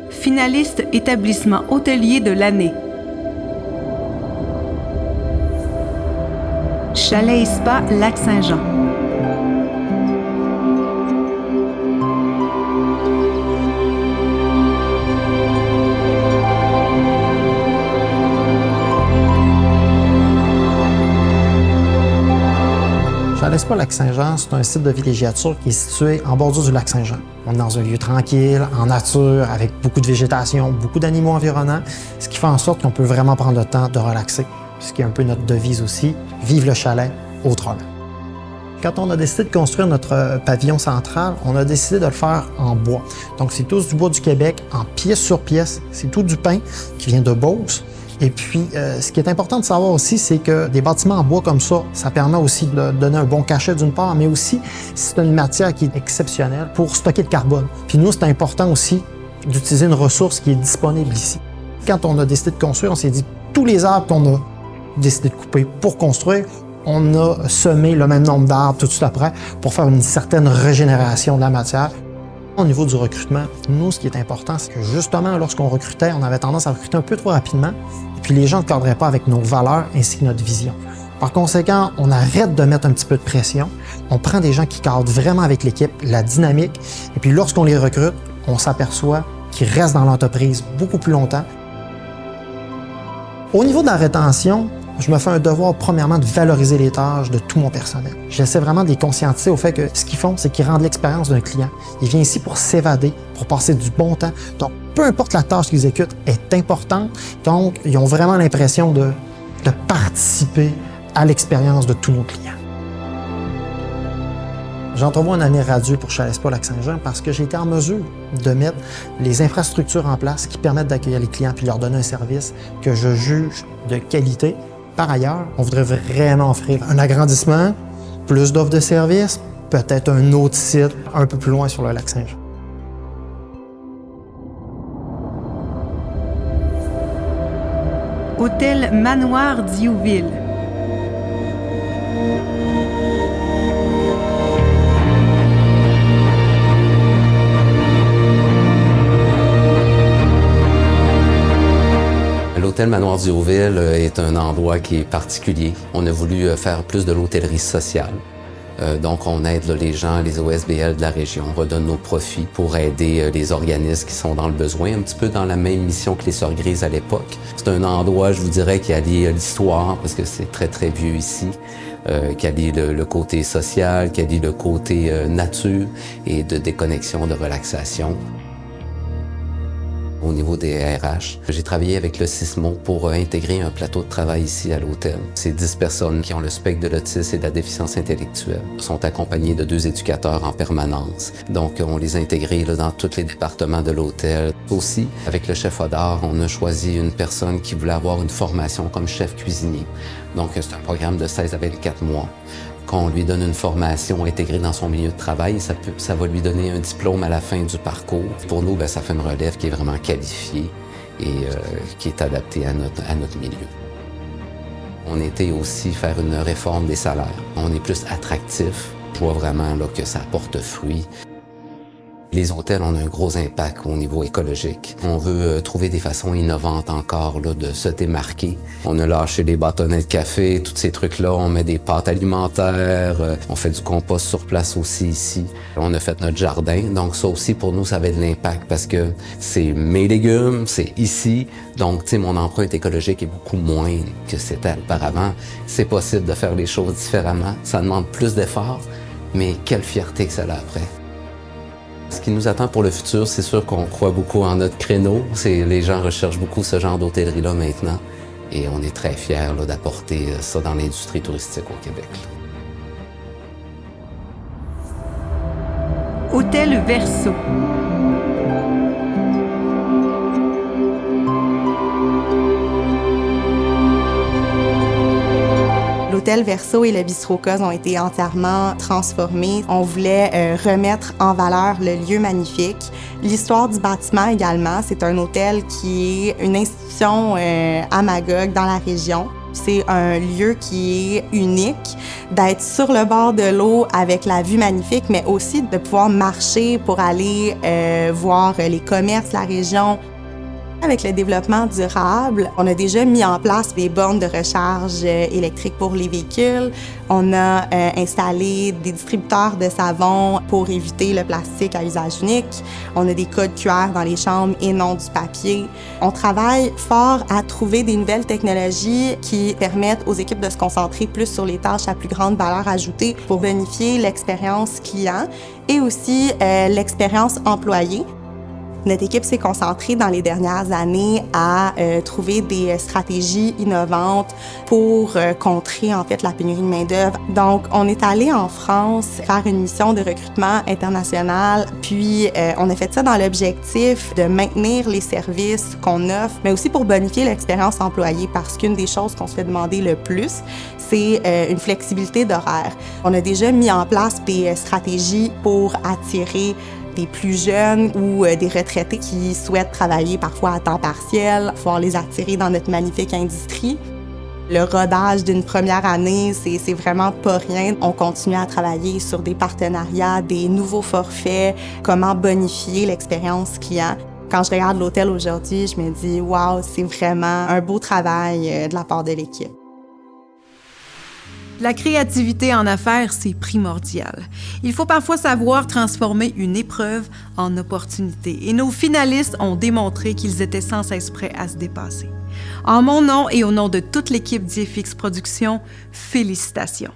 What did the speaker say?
finaliste établissement hôtelier de l'année. Chalet et Spa Lac-Saint-Jean. Chalet Spa Lac-Saint-Jean, c'est un site de villégiature qui est situé en bordure du lac Saint-Jean. On est dans un lieu tranquille, en nature, avec beaucoup de végétation, beaucoup d'animaux environnants, ce qui fait en sorte qu'on peut vraiment prendre le temps de relaxer, ce qui est un peu notre devise aussi, vive le chalet autrement. Quand on a décidé de construire notre pavillon central, on a décidé de le faire en bois. Donc c'est tous du bois du Québec, en pièce sur pièce, c'est tout du pin qui vient de Beauce. Et puis, ce qui est important de savoir aussi, c'est que des bâtiments en bois comme ça permet aussi de donner un bon cachet d'une part, mais aussi c'est une matière qui est exceptionnelle pour stocker le carbone. Puis nous, c'est important aussi d'utiliser une ressource qui est disponible ici. Quand on a décidé de construire, on s'est dit tous les arbres qu'on a décidé de couper pour construire, on a semé le même nombre d'arbres tout de suite après pour faire une certaine régénération de la matière. Au niveau du recrutement, nous, ce qui est important, c'est que justement, lorsqu'on recrutait, on avait tendance à recruter un peu trop rapidement, et puis les gens ne cadraient pas avec nos valeurs ainsi que notre vision. Par conséquent, on arrête de mettre un petit peu de pression, on prend des gens qui cadrent vraiment avec l'équipe, la dynamique, et puis lorsqu'on les recrute, on s'aperçoit qu'ils restent dans l'entreprise beaucoup plus longtemps. Au niveau de la rétention, je me fais un devoir, premièrement, de valoriser les tâches de tout mon personnel. J'essaie vraiment de les conscientiser au fait que ce qu'ils font, c'est qu'ils rendent l'expérience d'un client. Il vient ici pour s'évader, pour passer du bon temps. Donc, peu importe la tâche qu'ils exécutent est importante. Donc, ils ont vraiment l'impression de participer à l'expérience de tous nos clients. J'entrevois un avenir radieux pour Chalet Spa Lac-Saint-Jean parce que j'ai été en mesure de mettre les infrastructures en place qui permettent d'accueillir les clients puis leur donner un service que je juge de qualité. Par ailleurs, on voudrait vraiment offrir un agrandissement, plus d'offres de services, peut-être un autre site un peu plus loin sur le lac Saint-Jean. Hôtel Manoir Diouville. L'hôtel Manoir Diouville est un endroit qui est particulier. On a voulu faire plus de l'hôtellerie sociale. Donc, on aide les gens, les OSBL de la région, on redonne nos profits pour aider les organismes qui sont dans le besoin, un petit peu dans la même mission que les Sœurs Grises à l'époque. C'est un endroit, je vous dirais, qui allie l'histoire, parce que c'est très, très vieux ici, qui allie le côté social, qui allie le côté nature et de déconnexion, de relaxation. Au niveau des RH, j'ai travaillé avec le CISMO pour intégrer un plateau de travail ici à l'hôtel. C'est 10 personnes qui ont le spectre de l'autisme et de la déficience intellectuelle. Ils sont accompagnés de 2 éducateurs en permanence. Donc, on les a intégrés dans tous les départements de l'hôtel. Aussi, avec le chef Odard, on a choisi une personne qui voulait avoir une formation comme chef cuisinier. Donc, c'est un programme de 16 à 24 mois. Qu'on lui donne une formation intégrée dans son milieu de travail, ça va lui donner un diplôme à la fin du parcours. Pour nous, ça fait une relève qui est vraiment qualifiée et qui est adaptée à notre milieu. On était aussi faire une réforme des salaires. On est plus attractif. Je vois vraiment que ça porte fruit. Les hôtels ont un gros impact au niveau écologique. On veut trouver des façons innovantes encore de se démarquer. On a lâché les bâtonnets de café, tous ces trucs-là. On met des pâtes alimentaires. On fait du compost sur place aussi ici. On a fait notre jardin. Donc ça aussi, pour nous, ça avait de l'impact parce que c'est mes légumes, c'est ici. Donc, mon empreinte écologique est beaucoup moins que c'était auparavant. C'est possible de faire les choses différemment. Ça demande plus d'efforts, mais quelle fierté que ça a après. Ce qui nous attend pour le futur, c'est sûr qu'on croit beaucoup en notre créneau. Les gens recherchent beaucoup ce genre d'hôtellerie-là maintenant. Et on est très fiers d'apporter ça dans l'industrie touristique au Québec. Hôtel Verso. L'hôtel Verso et le bistrot Cos ont été entièrement transformés. On voulait remettre en valeur le lieu magnifique. L'histoire du bâtiment également, c'est un hôtel qui est une institution à Magog dans la région. C'est un lieu qui est unique, d'être sur le bord de l'eau avec la vue magnifique, mais aussi de pouvoir marcher pour aller voir les commerces, la région. Avec le développement durable, on a déjà mis en place des bornes de recharge électrique pour les véhicules. On a installé des distributeurs de savon pour éviter le plastique à usage unique. On a des codes QR dans les chambres et non du papier. On travaille fort à trouver des nouvelles technologies qui permettent aux équipes de se concentrer plus sur les tâches à plus grande valeur ajoutée pour bonifier l'expérience client et aussi l'expérience employée. Notre équipe s'est concentrée dans les dernières années à trouver des stratégies innovantes pour contrer en fait la pénurie de main-d'œuvre. Donc, on est allé en France faire une mission de recrutement international, puis on a fait ça dans l'objectif de maintenir les services qu'on offre, mais aussi pour bonifier l'expérience employée, parce qu'une des choses qu'on se fait demander le plus, c'est une flexibilité d'horaire. On a déjà mis en place des stratégies pour attirer des plus jeunes ou des retraités qui souhaitent travailler parfois à temps partiel, pouvoir les attirer dans notre magnifique industrie. Le rodage d'une première année, c'est vraiment pas rien. On continue à travailler sur des partenariats, des nouveaux forfaits, comment bonifier l'expérience client. Quand je regarde l'hôtel aujourd'hui, je me dis « Wow, c'est vraiment un beau travail de la part de l'équipe ». La créativité en affaires, c'est primordial. Il faut parfois savoir transformer une épreuve en opportunité. Et nos finalistes ont démontré qu'ils étaient sans cesse prêts à se dépasser. En mon nom et au nom de toute l'équipe d'IFX Productions, félicitations.